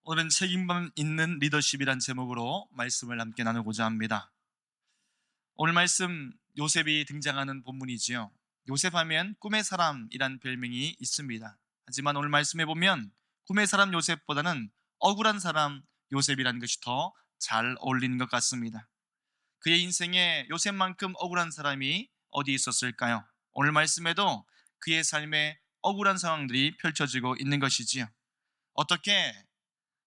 오늘은 책임감 있는 리더십이란 제목으로 말씀을 함께 나누고자 합니다. 오늘 말씀 요셉이 등장하는 본문이지요. 요셉하면 꿈의 사람이란 별명이 있습니다. 하지만 오늘 말씀해 보면 꿈의 사람 요셉보다는 억울한 사람 요셉이라는 것이 더 잘 어울리는 것 같습니다. 그의 인생에 요셉만큼 억울한 사람이 어디 있었을까요? 오늘 말씀에도 그의 삶에 억울한 상황들이 펼쳐지고 있는 것이지요. 어떻게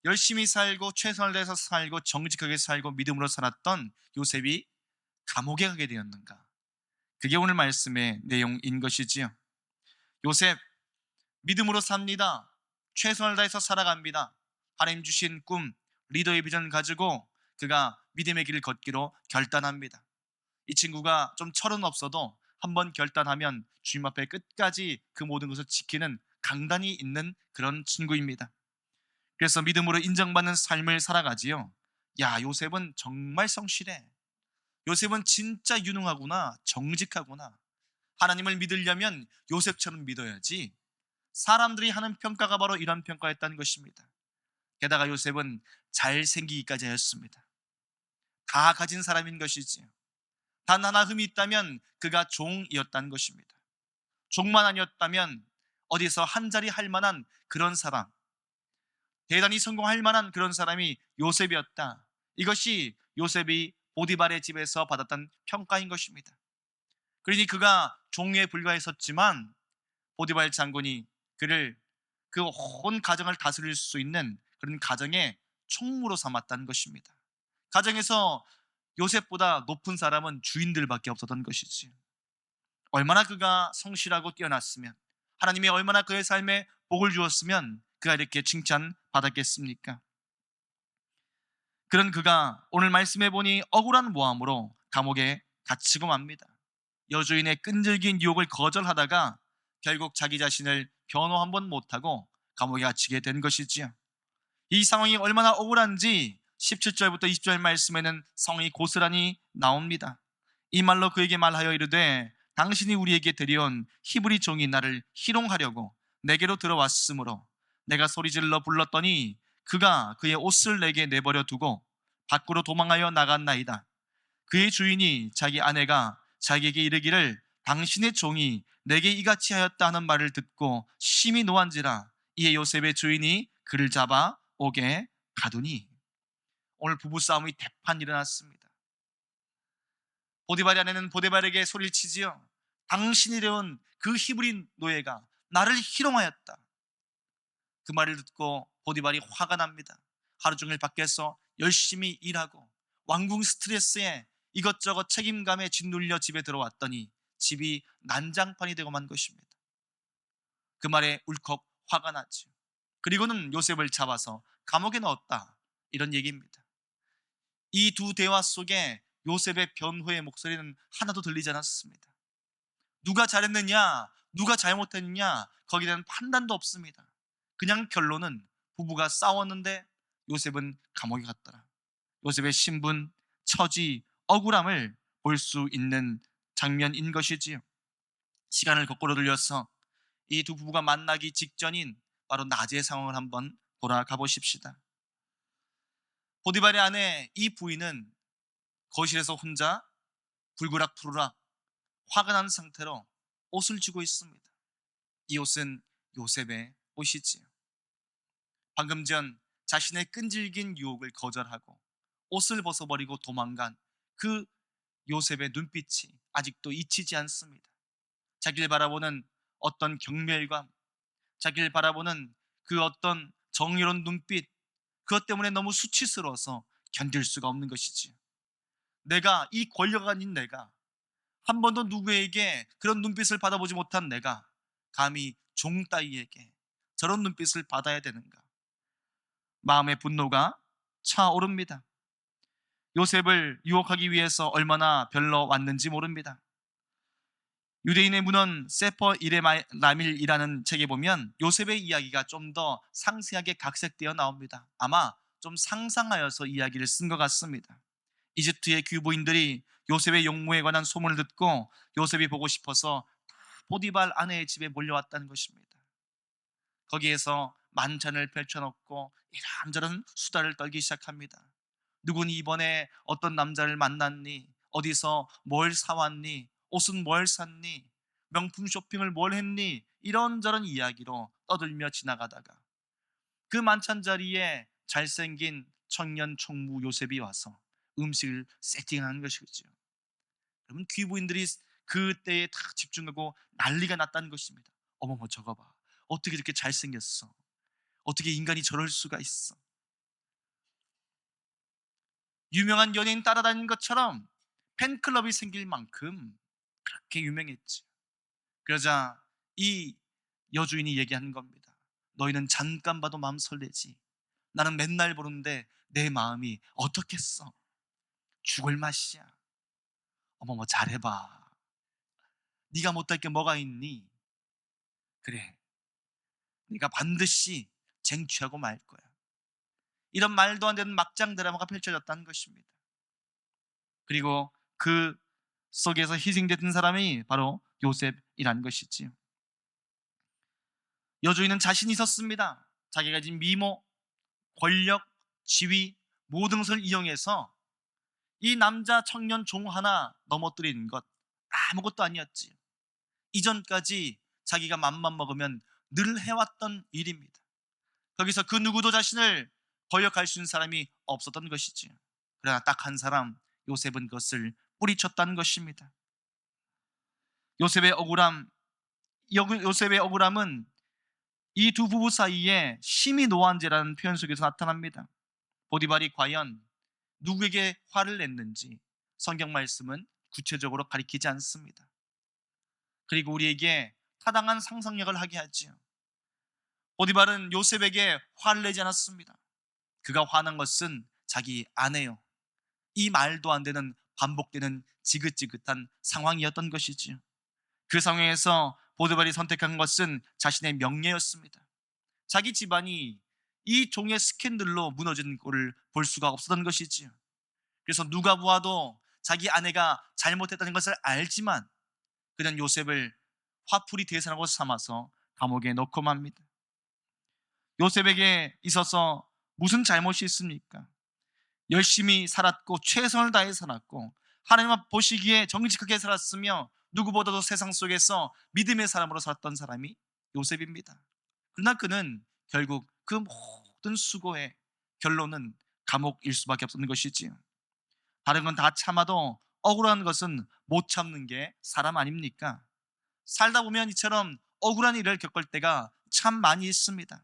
열심히 살고 최선을 다해서 살고 정직하게 살고 믿음으로 살았던 요셉이 감옥에 가게 되었는가? 그게 오늘 말씀의 내용인 것이지요. 요셉 믿음으로 삽니다. 최선을 다해서 살아갑니다. 하나님 주신 꿈, 리더의 비전 가지고 그가 믿음의 길을 걷기로 결단합니다. 이 친구가 좀 철은 없어도 한번 결단하면 주님 앞에 끝까지 그 모든 것을 지키는 강단이 있는 그런 친구입니다. 그래서 믿음으로 인정받는 삶을 살아가지요. 야, 요셉은 정말 성실해. 요셉은 진짜 유능하구나. 정직하구나. 하나님을 믿으려면 요셉처럼 믿어야지. 사람들이 하는 평가가 바로 이런 평가였다는 것입니다. 게다가 요셉은 잘생기기까지 하였습니다. 다 가진 사람인 것이지요. 단 하나 흠이 있다면 그가 종이었다는 것입니다. 종만 아니었다면 어디서 한 자리 할 만한 그런 사람, 대단히 성공할 만한 그런 사람이 요셉이었다. 이것이 요셉이 보디발의 집에서 받았던 평가인 것입니다. 그러니 그가 종에 불과했었지만 보디발 장군이 그를 그 온 가정을 다스릴 수 있는 그런 가정의 총무로 삼았다는 것입니다. 가정에서 요셉보다 높은 사람은 주인들밖에 없었던 것이지. 얼마나 그가 성실하고 뛰어났으면, 하나님이 얼마나 그의 삶에 복을 주었으면 그가 이렇게 칭찬받았겠습니까? 그런 그가 오늘 말씀해 보니 억울한 모함으로 감옥에 갇히고 맙니다. 여주인의 끈질긴 유혹을 거절하다가 결국 자기 자신을 변호 한 번 못하고 감옥에 갇히게 된 것이지요. 이 상황이 얼마나 억울한지 17절부터 20절 말씀에는 상황이 고스란히 나옵니다. 이 말로 그에게 말하여 이르되 당신이 우리에게 데려온 히브리 종이 나를 희롱하려고 내게로 들어왔으므로 내가 소리질러 불렀더니 그가 그의 옷을 내게 내버려 두고 밖으로 도망하여 나갔나이다. 그의 주인이 자기 아내가 자기에게 이르기를 당신의 종이 내게 이같이 하였다 하는 말을 듣고 심히 노한지라. 이에 요셉의 주인이 그를 잡아 옥에 가두니. 오늘 부부싸움이 대판 일어났습니다. 보디발의 아내는 보디발에게 소리를 치지요. 당신이 데려온 그 히브리 노예가 나를 희롱하였다. 그 말을 듣고 보디발이 화가 납니다. 하루 종일 밖에서 열심히 일하고 왕궁 스트레스에 이것저것 책임감에 짓눌려 집에 들어왔더니 집이 난장판이 되고 만 것입니다. 그 말에 울컥 화가 나죠. 그리고는 요셉을 잡아서 감옥에 넣었다. 이런 얘기입니다. 이 두 대화 속에 요셉의 변호의 목소리는 하나도 들리지 않았습니다. 누가 잘했느냐, 누가 잘못했느냐, 거기에 대한 판단도 없습니다. 그냥 결론은 부부가 싸웠는데 요셉은 감옥에 갔더라. 요셉의 신분, 처지, 억울함을 볼 수 있는 장면인 것이지요. 시간을 거꾸로 돌려서 이 두 부부가 만나기 직전인 바로 낮의 상황을 한번 돌아가 보십시다. 보디발의 아내 이 부인은 거실에서 혼자 불그락푸르락 화가 난 상태로 옷을 쥐고 있습니다. 이 옷은 요셉의 옷이지요. 방금 전 자신의 끈질긴 유혹을 거절하고 옷을 벗어버리고 도망간 그 요셉의 눈빛이 아직도 잊히지 않습니다. 자기를 바라보는 어떤 경멸감, 자기를 바라보는 그 어떤 정의로운 눈빛, 그것 때문에 너무 수치스러워서 견딜 수가 없는 것이지요. 내가, 이 권력 아닌 내가, 한 번도 누구에게 그런 눈빛을 받아보지 못한 내가 감히 종 따위에게 저런 눈빛을 받아야 되는가? 마음의 분노가 차오릅니다. 요셉을 유혹하기 위해서 얼마나 별러 왔는지 모릅니다. 유대인의 문헌 세퍼 이레라밀이라는 책에 보면 요셉의 이야기가 좀 더 상세하게 각색되어 나옵니다. 아마 좀 상상하여서 이야기를 쓴 것 같습니다. 이집트의 귀부인들이 요셉의 용모에 관한 소문을 듣고 요셉이 보고 싶어서 포디발 아내의 집에 몰려왔다는 것입니다. 거기에서 만찬을 펼쳐놓고 이런저런 수다를 떨기 시작합니다. 누구니 이번에 어떤 남자를 만났니? 어디서 뭘 사왔니? 옷은 뭘 샀니? 명품 쇼핑을 뭘 했니? 이런저런 이야기로 떠들며 지나가다가 그 만찬 자리에 잘생긴 청년 총무 요셉이 와서 음식을 세팅하는 것이죠. 그러면 귀부인들이 그때에 다 집중하고 난리가 났다는 것입니다. 어머머 저거 봐. 어떻게 이렇게 잘생겼어? 어떻게 인간이 저럴 수가 있어? 유명한 연예인 따라다니는 것처럼 팬클럽이 생길 만큼 그렇게 유명했지. 그러자 이 여주인이 얘기하는 겁니다. 너희는 잠깐 봐도 마음 설레지. 나는 맨날 보는데 내 마음이 어떻겠어? 죽을 맛이야. 어머머 잘해봐. 네가 못할 게 뭐가 있니? 그래, 네가 반드시 쟁취하고 말 거야. 이런 말도 안 되는 막장 드라마가 펼쳐졌다는 것입니다. 그리고 그 속에서 희생됐던 사람이 바로 요셉이라는 것이지요. 여주인은 자신이 있었습니다. 자기가 가진 미모, 권력, 지위 모든 것을 이용해서 이 남자 청년 종 하나 넘어뜨리는 것 아무것도 아니었지요. 이전까지 자기가 맘만 먹으면 늘 해왔던 일입니다. 거기서 그 누구도 자신을 거역할 수 있는 사람이 없었던 것이지요. 그러나 딱 한 사람, 요셉은 그것을 뿌리쳤다는 것입니다. 요셉의 억울함, 요셉의 억울함은 이 두 부부 사이에 심히 노한제라는 표현 속에서 나타납니다. 보디발이 과연 누구에게 화를 냈는지 성경 말씀은 구체적으로 가리키지 않습니다. 그리고 우리에게 타당한 상상력을 하게 하지요. 보디발은 요셉에게 화를 내지 않았습니다. 그가 화난 것은 자기 아내요. 이 말도 안 되는 반복되는 지긋지긋한 상황이었던 것이지요. 그 상황에서 보디발이 선택한 것은 자신의 명예였습니다. 자기 집안이 이 종의 스캔들로 무너진 꼴을 볼 수가 없었던 것이지요. 그래서 누가 보아도 자기 아내가 잘못했다는 것을 알지만 그는 요셉을 화풀이 대상으로 삼아서 감옥에 넣고 맙니다. 요셉에게 있어서 무슨 잘못이 있습니까? 열심히 살았고 최선을 다해 살았고 하나님 앞 보시기에 정직하게 살았으며 누구보다도 세상 속에서 믿음의 사람으로 살았던 사람이 요셉입니다. 그러나 그는 결국 그 모든 수고의 결론은 감옥일 수밖에 없었던 것이지요. 다른 건 다 참아도 억울한 것은 못 참는 게 사람 아닙니까? 살다 보면 이처럼 억울한 일을 겪을 때가 참 많이 있습니다.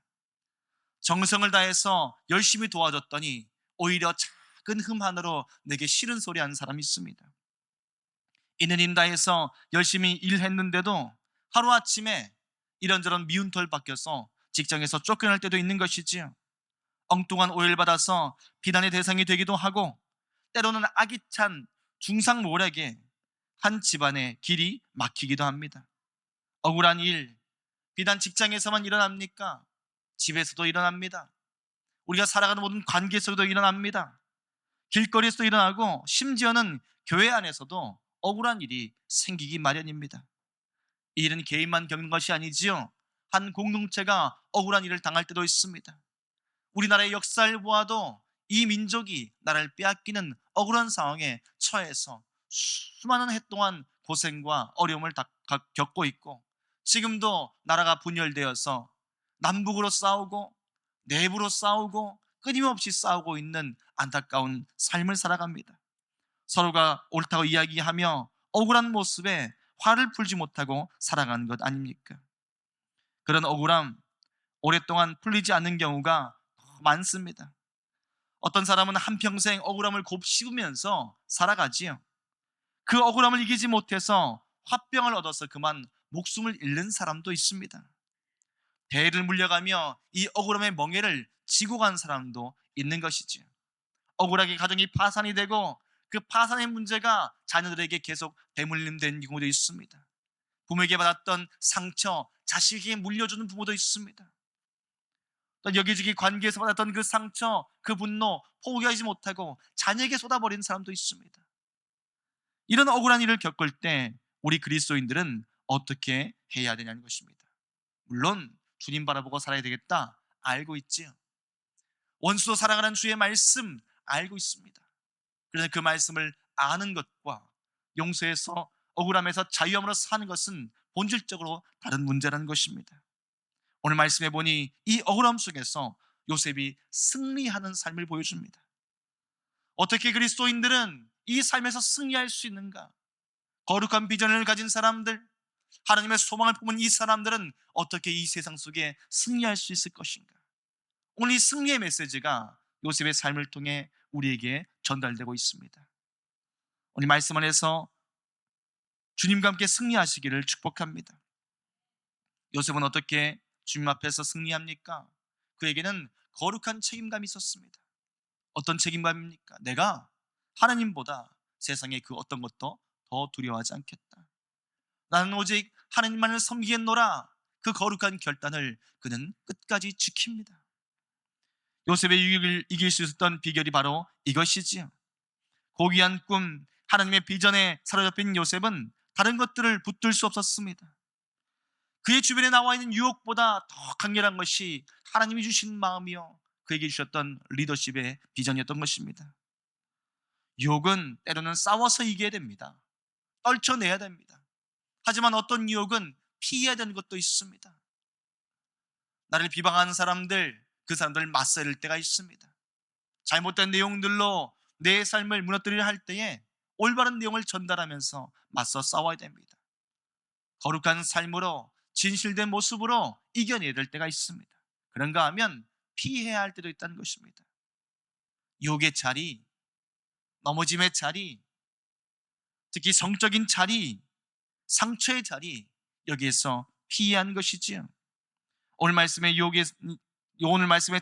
정성을 다해서 열심히 도와줬더니 오히려 작은 흠 하나로 내게 싫은 소리 하는 사람이 있습니다. 있는 힘 다해서 열심히 일했는데도 하루아침에 이런저런 미운 털 박혀서 직장에서 쫓겨날 때도 있는 것이지요. 엉뚱한 오해를 받아서 비난의 대상이 되기도 하고 때로는 아기찬 중상모략에 한 집안의 길이 막히기도 합니다. 억울한 일, 비단 직장에서만 일어납니까? 집에서도 일어납니다. 우리가 살아가는 모든 관계에서도 일어납니다. 길거리에서도 일어나고 심지어는 교회 안에서도 억울한 일이 생기기 마련입니다. 이 일은 개인만 겪는 것이 아니지요. 한 공동체가 억울한 일을 당할 때도 있습니다. 우리나라의 역사를 보아도 이 민족이 나라를 빼앗기는 억울한 상황에 처해서 수많은 해 동안 고생과 어려움을 겪고 있고 지금도 나라가 분열되어서 남북으로 싸우고 내부로 싸우고 끊임없이 싸우고 있는 안타까운 삶을 살아갑니다. 서로가 옳다고 이야기하며 억울한 모습에 화를 풀지 못하고 살아가는 것 아닙니까? 그런 억울함 오랫동안 풀리지 않는 경우가 많습니다. 어떤 사람은 한평생 억울함을 곱씹으면서 살아가지요. 그 억울함을 이기지 못해서 화병을 얻어서 그만 목숨을 잃는 사람도 있습니다. 대를 물려가며 이 억울함의 멍에를 지고 간 사람도 있는 것이지요. 억울하게 가정이 파산이 되고 그 파산의 문제가 자녀들에게 계속 대물림된 경우도 있습니다. 부모에게 받았던 상처 자식에게 물려주는 부모도 있습니다. 또 여기저기 관계에서 받았던 그 상처, 그 분노 포기하지 못하고 자녀에게 쏟아버리는 사람도 있습니다. 이런 억울한 일을 겪을 때 우리 그리스도인들은 어떻게 해야 되냐는 것입니다. 물론 주님 바라보고 살아야 되겠다, 알고 있지요. 원수도 사랑하는 주의 말씀 알고 있습니다. 그래서 그 말씀을 아는 것과 용서해서 억울함에서 자유함으로 사는 것은 본질적으로 다른 문제라는 것입니다. 오늘 말씀해 보니 이 억울함 속에서 요셉이 승리하는 삶을 보여줍니다. 어떻게 그리스도인들은 이 삶에서 승리할 수 있는가? 거룩한 비전을 가진 사람들, 하나님의 소망을 품은 이 사람들은 어떻게 이 세상 속에 승리할 수 있을 것인가? 오늘 이 승리의 메시지가 요셉의 삶을 통해 우리에게 전달되고 있습니다. 오늘 말씀 안에서 주님과 함께 승리하시기를 축복합니다. 요셉은 어떻게 주님 앞에서 승리합니까? 그에게는 거룩한 책임감이 있었습니다. 어떤 책임감입니까? 내가 하나님보다 세상의 그 어떤 것도 더 두려워하지 않겠다. 나는 오직 하나님만을 섬기겠노라. 그 거룩한 결단을 그는 끝까지 지킵니다. 요셉의 유익을 이길 수 있었던 비결이 바로 이것이지요. 고귀한 꿈, 하나님의 비전에 사로잡힌 요셉은 다른 것들을 붙들 수 없었습니다. 그의 주변에 나와 있는 유혹보다 더 강렬한 것이 하나님이 주신 마음이요, 그에게 주셨던 리더십의 비전이었던 것입니다. 유혹은 때로는 싸워서 이겨야 됩니다. 떨쳐내야 됩니다. 하지만 어떤 유혹은 피해야 되는 것도 있습니다. 나를 비방하는 사람들, 그 사람들을 맞서야 때가 있습니다. 잘못된 내용들로 내 삶을 무너뜨리려 할 때에 올바른 내용을 전달하면서 맞서 싸워야 됩니다. 거룩한 삶으로, 진실된 모습으로 이겨내야 될 때가 있습니다. 그런가 하면 피해야 할 때도 있다는 것입니다. 유혹의 자리, 넘어짐의 자리, 특히 성적인 자리, 상처의 자리, 여기에서 피해야 하는 것이지요. 오늘 말씀에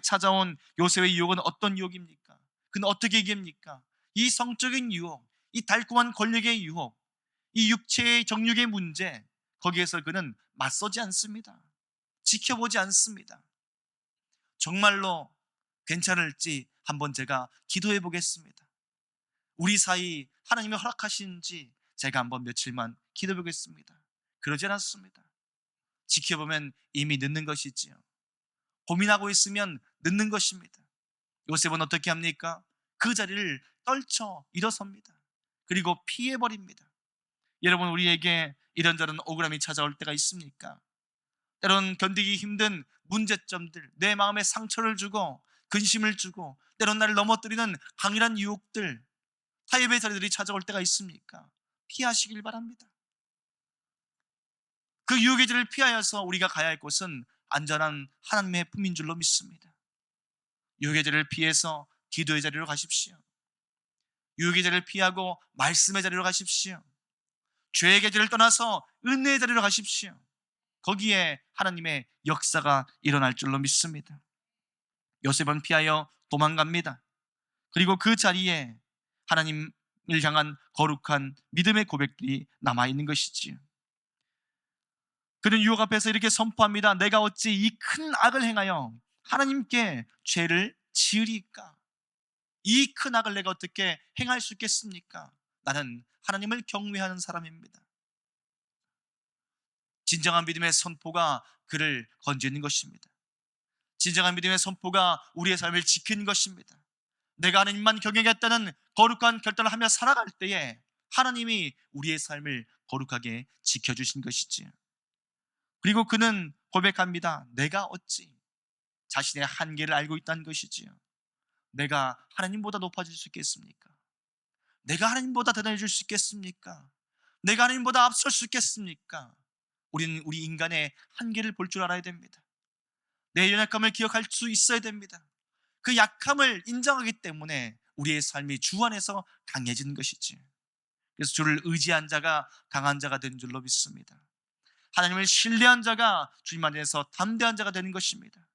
찾아온 요셉의 유혹은 어떤 유혹입니까? 그는 어떻게 이깁니까? 이 성적인 유혹, 이 달콤한 권력의 유혹, 이 육체의 정욕의 문제, 거기에서 그는 맞서지 않습니다. 지켜보지 않습니다. 정말로 괜찮을지 한번 제가 기도해 보겠습니다. 우리 사이 하나님이 허락하시는지 제가 한번 며칠만 기도해 보겠습니다. 그러지 않았습니다. 지켜보면 이미 늦는 것이지요. 고민하고 있으면 늦는 것입니다. 요셉은 어떻게 합니까? 그 자리를 떨쳐 일어섭니다. 그리고 피해버립니다. 여러분, 우리에게 이런저런 억울함이 찾아올 때가 있습니까? 때로는 견디기 힘든 문제점들, 내 마음에 상처를 주고 근심을 주고 때로는 나를 넘어뜨리는 강렬한 유혹들, 타협의 자리들이 찾아올 때가 있습니까? 피하시길 바랍니다. 그 유혹의 자리를 피하여서 우리가 가야 할 곳은 안전한 하나님의 품인 줄로 믿습니다. 유혹의 자리를 피해서 기도의 자리로 가십시오. 유혹의 자리를 피하고 말씀의 자리로 가십시오. 죄의 계절을 떠나서 은혜의 자리로 가십시오. 거기에 하나님의 역사가 일어날 줄로 믿습니다. 요셉은 피하여 도망갑니다. 그리고 그 자리에 하나님을 향한 거룩한 믿음의 고백들이 남아있는 것이지요. 그는 유혹 앞에서 이렇게 선포합니다. 내가 어찌 이 큰 악을 행하여 하나님께 죄를 지으리까? 이 큰 악을 내가 어떻게 행할 수 있겠습니까? 나는 하나님을 경외하는 사람입니다. 진정한 믿음의 선포가 그를 건지는 것입니다. 진정한 믿음의 선포가 우리의 삶을 지키는 것입니다. 내가 하나님만 경외하겠다는 거룩한 결단을 하며 살아갈 때에 하나님이 우리의 삶을 거룩하게 지켜주신 것이지요. 그리고 그는 고백합니다. 내가 어찌 자신의 한계를 알고 있다는 것이지요. 내가 하나님보다 높아질 수 있겠습니까? 내가 하나님보다 대단해질 수 있겠습니까? 내가 하나님보다 앞설 수 있겠습니까? 우리는 우리 인간의 한계를 볼 줄 알아야 됩니다. 내 연약함을 기억할 수 있어야 됩니다. 그 약함을 인정하기 때문에 우리의 삶이 주 안에서 강해지는 것이지. 그래서 주를 의지한 자가 강한 자가 된 줄로 믿습니다. 하나님을 신뢰한 자가 주님 안에서 담대한 자가 되는 것입니다.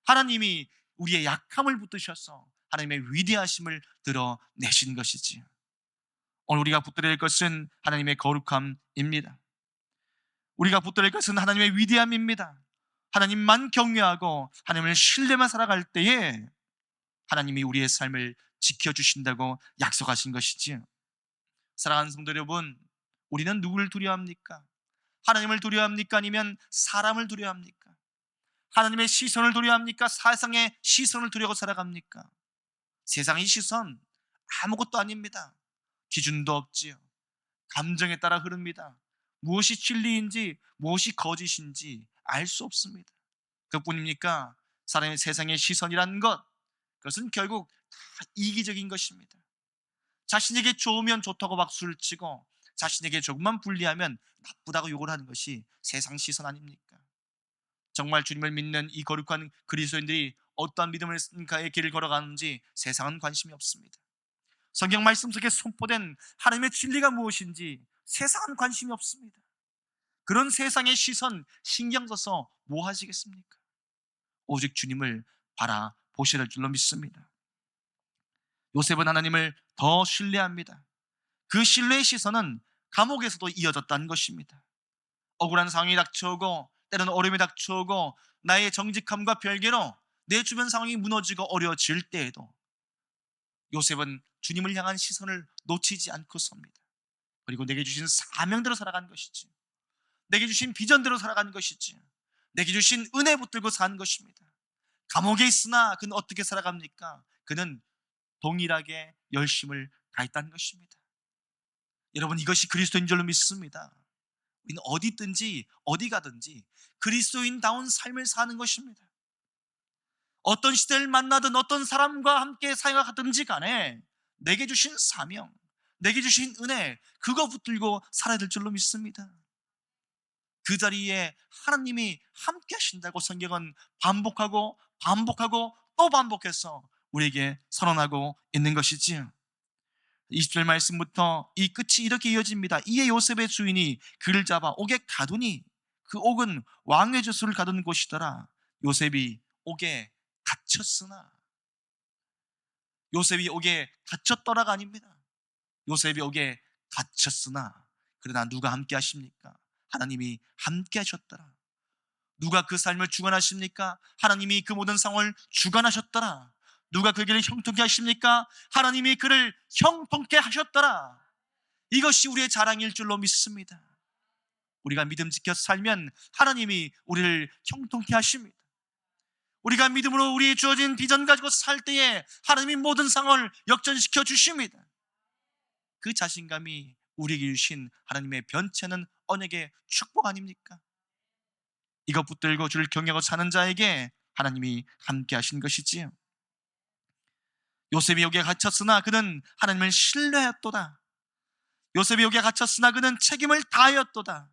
하나님이 우리의 약함을 붙드셔서 하나님의 위대하심을 드러내신 것이지요. 오늘 우리가 붙들어야 할 것은 하나님의 거룩함입니다. 우리가 붙들어야 할 것은 하나님의 위대함입니다. 하나님만 경외하고 하나님을 신뢰만 살아갈 때에 하나님이 우리의 삶을 지켜주신다고 약속하신 것이지요. 사랑하는 성도 여러분, 우리는 누구를 두려워합니까? 하나님을 두려워합니까? 아니면 사람을 두려워합니까? 하나님의 시선을 두려워합니까? 세상의 시선을 두려워 살아갑니까? 세상의 시선 아무것도 아닙니다. 기준도 없지요. 감정에 따라 흐릅니다. 무엇이 진리인지 무엇이 거짓인지 알 수 없습니다. 그뿐입니까? 사람의 세상의 시선이라는 것, 그것은 결국 다 이기적인 것입니다. 자신에게 좋으면 좋다고 박수를 치고 자신에게 조금만 불리하면 나쁘다고 욕을 하는 것이 세상 시선 아닙니까? 정말 주님을 믿는 이 거룩한 그리스도인들이 어떠한 믿음을 가의 길을 걸어가는지 세상은 관심이 없습니다. 성경 말씀 속에 선포된 하나님의 진리가 무엇인지 세상은 관심이 없습니다. 그런 세상의 시선 신경 써서 뭐 하시겠습니까? 오직 주님을 바라보셔야 할 줄로 믿습니다. 요셉은 하나님을 더 신뢰합니다. 그 신뢰의 시선은 감옥에서도 이어졌다는 것입니다. 억울한 상황이 닥쳐오고 때로는 어려움이 닥쳐오고 나의 정직함과 별개로 내 주변 상황이 무너지고 어려워질 때에도 요셉은 주님을 향한 시선을 놓치지 않고 섭니다. 그리고 내게 주신 사명대로 살아가는 것이지, 내게 주신 비전대로 살아가는 것이지, 내게 주신 은혜 붙들고 사는 것입니다. 감옥에 있으나 그는 어떻게 살아갑니까? 그는 동일하게 열심을 다했다는 것입니다. 여러분, 이것이 그리스도인 줄로 믿습니다. 우리는 어디 있든지 어디 가든지 그리스도인다운 삶을 사는 것입니다. 어떤 시대를 만나든 어떤 사람과 함께 사역하든지 간에 내게 주신 사명, 내게 주신 은혜, 그거 붙들고 살아야 될 줄로 믿습니다. 그 자리에 하나님이 함께 하신다고 성경은 반복하고 반복하고 또 반복해서 우리에게 선언하고 있는 것이지요. 20절 말씀부터 이 끝이 이렇게 이어집니다. 이에 요셉의 주인이 그를 잡아 옥에 가두니 그 옥은 왕의 젖을 가둔 곳이더라. 요셉이 옥에 갇혔으나, 요셉이 옥에 갇혔더라가 아닙니다. 요셉이 옥에 갇혔으나 그러나 누가 함께 하십니까? 하나님이 함께 하셨더라. 누가 그 삶을 주관하십니까? 하나님이 그 모든 상황을 주관하셨더라. 누가 그 길을 형통케 하십니까? 하나님이 그를 형통케 하셨더라. 이것이 우리의 자랑일 줄로 믿습니다. 우리가 믿음지켜 살면 하나님이 우리를 형통케 하십니다. 우리가 믿음으로 우리의 주어진 비전 가지고 살 때에 하나님이 모든 상황을 역전시켜 주십니다. 그 자신감이 우리에게 주신 하나님의 변치않은 언약의 축복 아닙니까? 이것 붙들고 주를 경외하고 사는 자에게 하나님이 함께 하신 것이지요. 요셉이 여기에 갇혔으나 그는 하나님을 신뢰하였도다. 요셉이 여기에 갇혔으나 그는 책임을 다하였도다.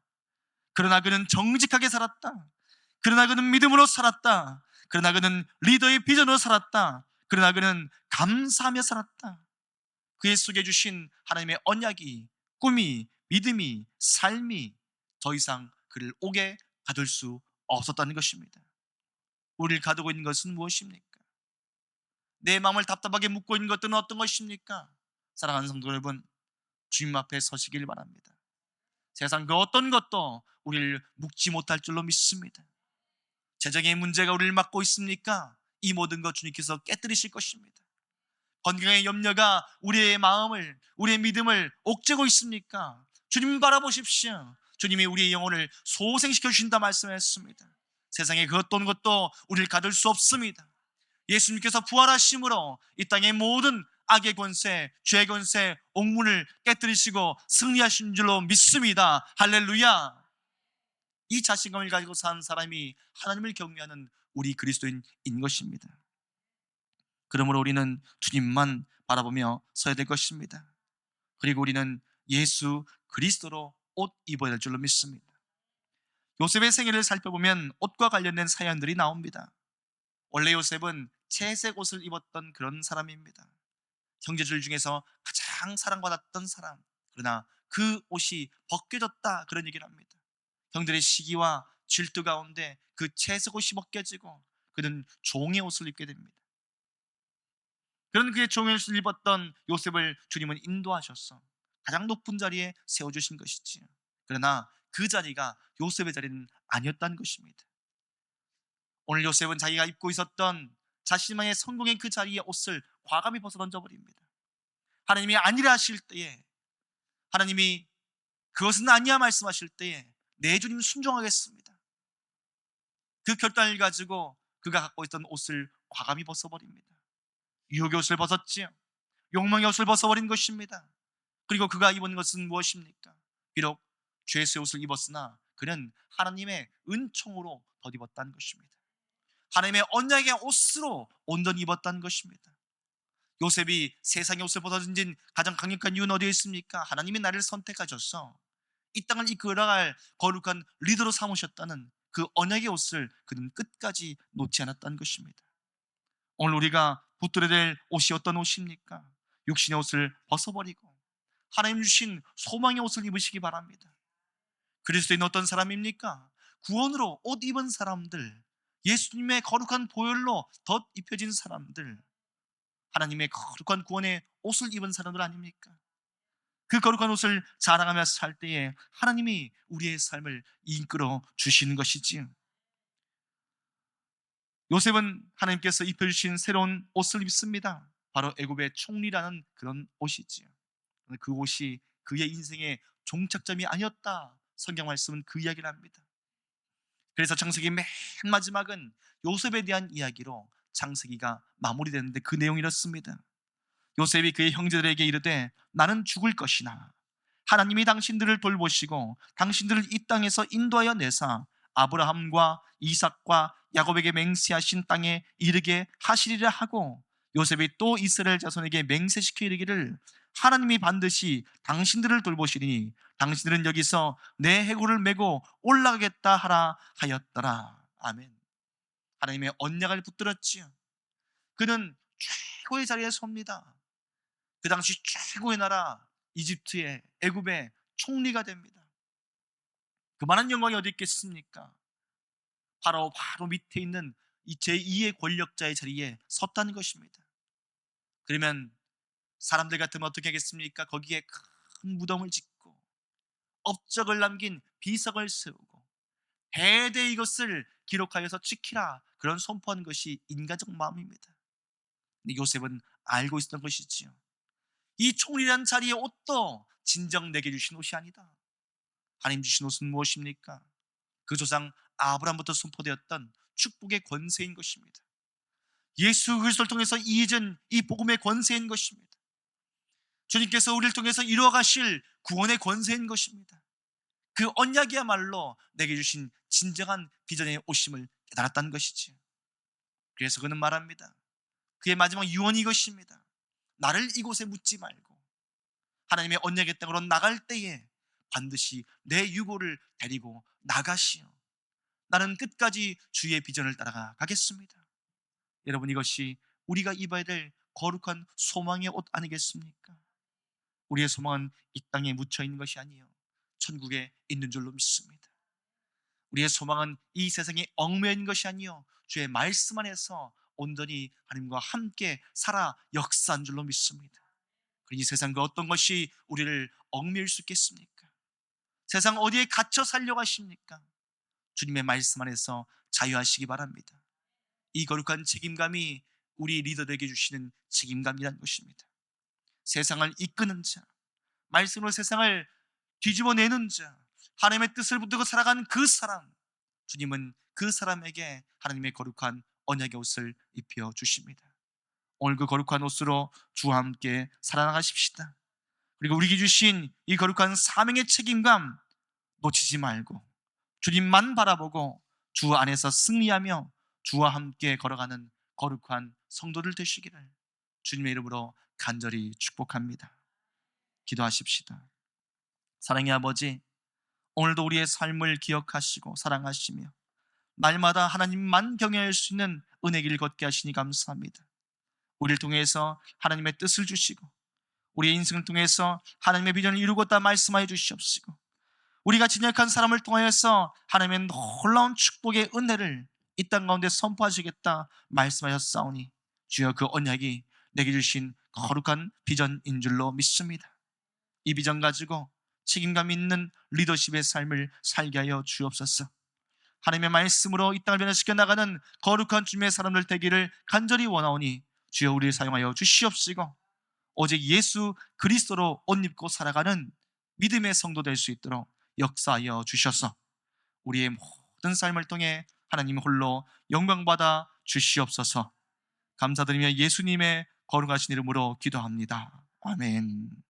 그러나 그는 정직하게 살았다. 그러나 그는 믿음으로 살았다. 그러나 그는 리더의 비전으로 살았다. 그러나 그는 감사하며 살았다. 그의 속에 주신 하나님의 언약이, 꿈이, 믿음이, 삶이 더 이상 그를 옥에 가둘 수 없었다는 것입니다. 우리를 가두고 있는 것은 무엇입니까? 내 마음을 답답하게 묶고 있는 것들은 어떤 것입니까? 사랑하는 성도 여러분, 주님 앞에 서시길 바랍니다. 세상 그 어떤 것도 우리를 묶지 못할 줄로 믿습니다. 재정의 문제가 우리를 막고 있습니까? 이 모든 것 주님께서 깨뜨리실 것입니다. 건강의 염려가 우리의 마음을, 우리의 믿음을 옥죄고 있습니까? 주님 바라보십시오. 주님이 우리의 영혼을 소생시켜 주신다 말씀했습니다. 세상에 그 어떤 것도 우리를 가둘 수 없습니다. 예수님께서 부활하심으로 이 땅의 모든 악의 권세, 죄의 권세, 옥문을 깨뜨리시고 승리하신 줄로 믿습니다. 할렐루야. 이 자신감을 가지고 사는 사람이 하나님을 경외하는 우리 그리스도인인 것입니다. 그러므로 우리는 주님만 바라보며 서야 될 것입니다. 그리고 우리는 예수 그리스도로 옷 입어야 될 줄로 믿습니다. 요셉의 생애를 살펴보면 옷과 관련된 사연들이 나옵니다. 원래 요셉은 채색 옷을 입었던 그런 사람입니다. 형제들 중에서 가장 사랑받았던 사람. 그러나 그 옷이 벗겨졌다, 그런 얘기를 합니다. 형들의 시기와 질투 가운데 그 채색 옷이 벗겨지고 그는 종의 옷을 입게 됩니다. 그런 그의 종의 옷을 입었던 요셉을 주님은 인도하셔서 가장 높은 자리에 세워주신 것이지요. 그러나 그 자리가 요셉의 자리는 아니었다는 것입니다. 오늘 요셉은 자기가 입고 있었던 자신만의 성공의 그 자리의 옷을 과감히 벗어 던져버립니다. 하나님이 아니라 하실 때에, 하나님이 그것은 아니야 말씀하실 때에 내 주님 순종하겠습니다. 그 결단을 가지고 그가 갖고 있던 옷을 과감히 벗어버립니다. 유혹의 옷을 벗었지요. 욕망의 옷을 벗어버린 것입니다. 그리고 그가 입은 것은 무엇입니까? 비록 죄수의 옷을 입었으나 그는 하나님의 은총으로 덧입었다는 것입니다. 하나님의 언약의 옷으로 온전히 입었다는 것입니다. 요셉이 세상의 옷을 벗어진 가장 강력한 이유는 어디에 있습니까? 하나님이 나를 선택하셔서 이 땅을 이끌어갈 거룩한 리더로 삼으셨다는 그 언약의 옷을 그는 끝까지 놓지 않았다는 것입니다. 오늘 우리가 붙들어야 될 옷이 어떤 옷입니까? 육신의 옷을 벗어버리고 하나님 주신 소망의 옷을 입으시기 바랍니다. 그리스도인은 어떤 사람입니까? 구원으로 옷 입은 사람들, 예수님의 거룩한 보혈로 덧 입혀진 사람들, 하나님의 거룩한 구원의 옷을 입은 사람들 아닙니까? 그 거룩한 옷을 자랑하며 살 때에 하나님이 우리의 삶을 이끌어 주시는 것이지요. 요셉은 하나님께서 입혀주신 새로운 옷을 입습니다. 바로 애굽의 총리라는 그런 옷이지요. 그 옷이 그의 인생의 종착점이 아니었다. 성경 말씀은 그 이야기를 합니다. 그래서 창세기 맨 마지막은 요셉에 대한 이야기로 창세기가 마무리되는데 그 내용이 이렇습니다. 요셉이 그의 형제들에게 이르되 나는 죽을 것이나 하나님이 당신들을 돌보시고 당신들을 이 땅에서 인도하여 내사 아브라함과 이삭과 야곱에게 맹세하신 땅에 이르게 하시리라 하고, 요셉이 또 이스라엘 자손에게 맹세시켜 이르기를 하나님이 반드시 당신들을 돌보시리니 당신들은 여기서 내 해골을 메고 올라가겠다 하라 하였더라. 아멘. 하나님의 언약을 붙들었지요. 그는 최고의 자리에 섭니다. 그 당시 최고의 나라 이집트의 애굽의 총리가 됩니다. 그만한 영광이 어디 있겠습니까? 바로 밑에 있는 이 제2의 권력자의 자리에 섰다는 것입니다. 그러면 사람들 같으면 어떻게 하겠습니까? 거기에 큰 무덤을 짓고 업적을 남긴 비석을 세우고 대대 이것을 기록하여서 지키라, 그런 선포하는 것이 인간적 마음입니다. 근데 요셉은 알고 있었던 것이지요. 이 총리라는 자리의 옷도 진정 내게 주신 옷이 아니다. 하나님 주신 옷은 무엇입니까? 그 조상 아브라함부터 선포되었던 축복의 권세인 것입니다. 예수 그리스도를 통해서 이어진 이 복음의 권세인 것입니다. 주님께서 우리를 통해서 이루어 가실 구원의 권세인 것입니다. 그 언약이야말로 내게 주신 진정한 비전의 오심을 깨달았다는 것이지요. 그래서 그는 말합니다. 그의 마지막 유언이 이것입니다. 나를 이곳에 묻지 말고 하나님의 언약의 땅으로 나갈 때에 반드시 내 유고를 데리고 나가시오. 나는 끝까지 주의 비전을 따라가 가겠습니다. 여러분, 이것이 우리가 입어야 될 거룩한 소망의 옷 아니겠습니까? 우리의 소망은 이 땅에 묻혀 있는 것이 아니에요. 천국에 있는 줄로 믿습니다. 우리의 소망은 이 세상에 얽매여 있는 것이 아니요 주의 말씀 안에서 온전히 하나님과 함께 살아 역사한 줄로 믿습니다. 이 세상 그 어떤 것이 우리를 얽매일 수 있겠습니까? 세상 어디에 갇혀 살려고 하십니까? 주님의 말씀 안에서 자유하시기 바랍니다. 이 거룩한 책임감이 우리 리더들에게 주시는 책임감이라는 것입니다. 세상을 이끄는 자, 말씀으로 세상을 뒤집어내는 자, 하나님의 뜻을 붙들고 살아가는 그 사람, 주님은 그 사람에게 하나님의 거룩한 언약의 옷을 입혀 주십니다. 오늘 그 거룩한 옷으로 주와 함께 살아나가십시다. 그리고 우리에게 주신 이 거룩한 사명의 책임감 놓치지 말고 주님만 바라보고 주 안에서 승리하며 주와 함께 걸어가는 거룩한 성도들 되시기를 주님의 이름으로 간절히 축복합니다. 기도하십시다. 사랑의 아버지, 오늘도 우리의 삶을 기억하시고 사랑하시며 날마다 하나님만 경외할 수 있는 은혜 길 걷게 하시니 감사합니다. 우리를 통해서 하나님의 뜻을 주시고 우리의 인생을 통해서 하나님의 비전을 이루고자 말씀하여 주시옵시고, 우리가 진약한 사람을 통하여서 하나님의 놀라운 축복의 은혜를 이 땅 가운데 선포하시겠다 말씀하셨사오니 주여 그 언약이 내게 주신 거룩한 비전인 줄로 믿습니다. 이 비전 가지고 책임감 있는 리더십의 삶을 살게 하여 주옵소서. 하나님의 말씀으로 이 땅을 변화시켜 나가는 거룩한 주님의 사람들 되기를 간절히 원하오니 주여 우리를 사용하여 주시옵시고, 오직 예수 그리스도로 옷 입고 살아가는 믿음의 성도 될 수 있도록 역사하여 주셔서 우리의 모든 삶을 통해 하나님 홀로 영광받아 주시옵소서. 감사드리며 예수님의 거룩하신 이름으로 기도합니다. 아멘.